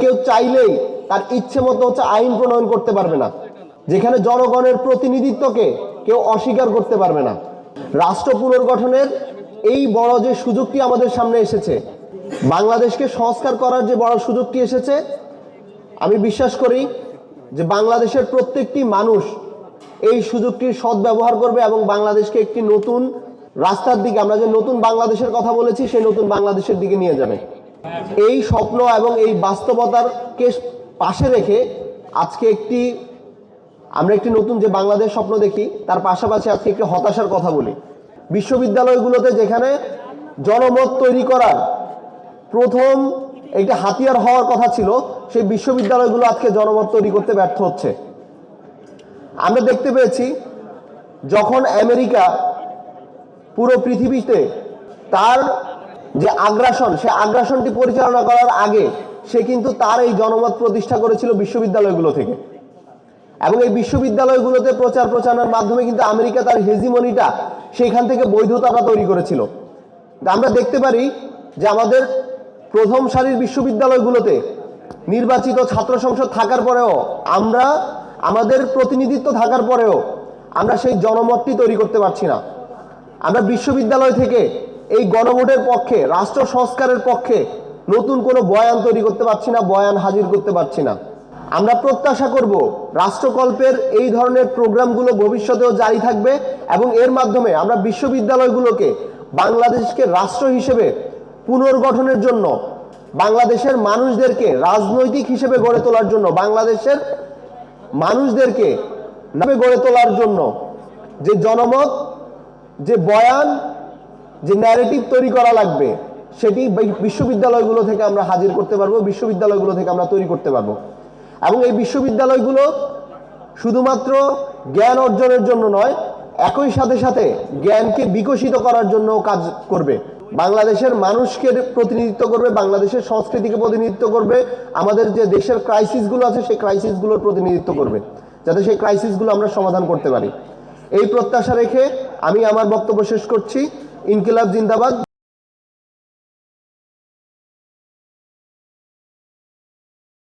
কেউ চাইলেই তার ইচ্ছে মতো আইন প্রণয়ন করতে পারবে না, যেখানে জনগণের প্রতিনিধিত্বকে কেউ অস্বীকার করতে পারবে না। রাষ্ট্র পুনর্গঠনের এই বড় যে সুযোগটি আমাদের সামনে এসেছে, বাংলাদেশকে সংস্কার করার যে বড় সুযোগটি এসেছে, আমি বিশ্বাস করি যে বাংলাদেশের প্রত্যেকটি মানুষ এই সুযোগটির সদ্ব্যবহার করবে এবং বাংলাদেশকে একটি নতুন রাস্তার দিকে, আমরা যে নতুন বাংলাদেশের কথা বলেছি, সেই নতুন বাংলাদেশের দিকে নিয়ে যাবে। এই স্বপ্ন এবং এই বাস্তবতাকে পাশে রেখে আজকে আমরা একটি নতুন যে বাংলাদেশ স্বপ্ন দেখি, তার পাশাপাশি আজকে একটি হতাশার কথা বলি। বিশ্ববিদ্যালয়গুলোতে যেখানে জনমত তৈরি করার প্রথম একটা হাতিয়ার হওয়ার কথা ছিল, সেই বিশ্ববিদ্যালয়গুলো আজকে জনমত তৈরি করতে ব্যর্থ হচ্ছে। আমরা দেখতে পেয়েছি যখন আমেরিকা পুরো পৃথিবীতে তার যে আগ্রাসন, সে আগ্রাসনটি পরিচালনা করার আগে সে কিন্তু তার এই জনমত প্রতিষ্ঠা করেছিল বিশ্ববিদ্যালয়গুলো থেকে, এবং এই বিশ্ববিদ্যালয়গুলোতে প্রচার প্রচারণার মাধ্যমে কিন্তু আমেরিকা তার হেজিমনিটা সেইখান থেকে বৈধতাটা তৈরি করেছিল। আমরা দেখতে পারি যে আমাদের প্রথম সারির বিশ্ববিদ্যালয়গুলোতে নির্বাচিত ছাত্র সংসদ থাকার পরেও, আমরা আমাদের প্রতিনিধিত্ব থাকার পরেও আমরা সেই জনমতটি তৈরি করতে পারছি না। আমরা বিশ্ববিদ্যালয় থেকে এই গণভোটের পক্ষে, রাষ্ট্র সংস্কারের পক্ষে নতুন কোনো বয়ান তৈরি করতে পারছি না, বয়ান হাজির করতে পারছি না। আমরা প্রত্যাশা করব রাষ্ট্রকল্পের এই ধরনের প্রোগ্রামগুলো ভবিষ্যতেও জারি থাকবে এবং এর মাধ্যমে আমরা বিশ্ববিদ্যালয়গুলোকে বাংলাদেশকে রাষ্ট্র হিসেবে পুনর্গঠনের জন্য, বাংলাদেশের মানুষদেরকে রাজনৈতিক হিসেবে গড়ে তোলার জন্য, বাংলাদেশের মানুষদেরকে গড়ে তোলার জন্য যে জনমত, যে বয়ান, যে ন্যারেটিভ তৈরি করা লাগবে, সেটি বিশ্ববিদ্যালয়গুলো থেকে আমরা হাজির করতে পারবো, বিশ্ববিদ্যালয়গুলো থেকে আমরা তৈরি করতে পারবো। এবং এই বিশ্ববিদ্যালয়গুলো শুধুমাত্র জ্ঞান অর্জনের জন্য নয়, একই সাথে সাথে জ্ঞানকে বিকশিত করার জন্য কাজ করবে, বাংলাদেশের মানুষকে প্রতিনিধিত্ব করবে, বাংলাদেশের সংস্কৃতিকে প্রতিনিধিত্ব করবে, আমাদের যে দেশের ক্রাইসিসগুলো আছে সেই ক্রাইসিসগুলোর প্রতিনিধিত্ব করবে, যাতে সেই ক্রাইসিসগুলো আমরা সমাধান করতে পারি। এই প্রত্যাশা রেখে আমি আমার বক্তব্য শেষ করছি। ইনকিলাব জিন্দাবাদ।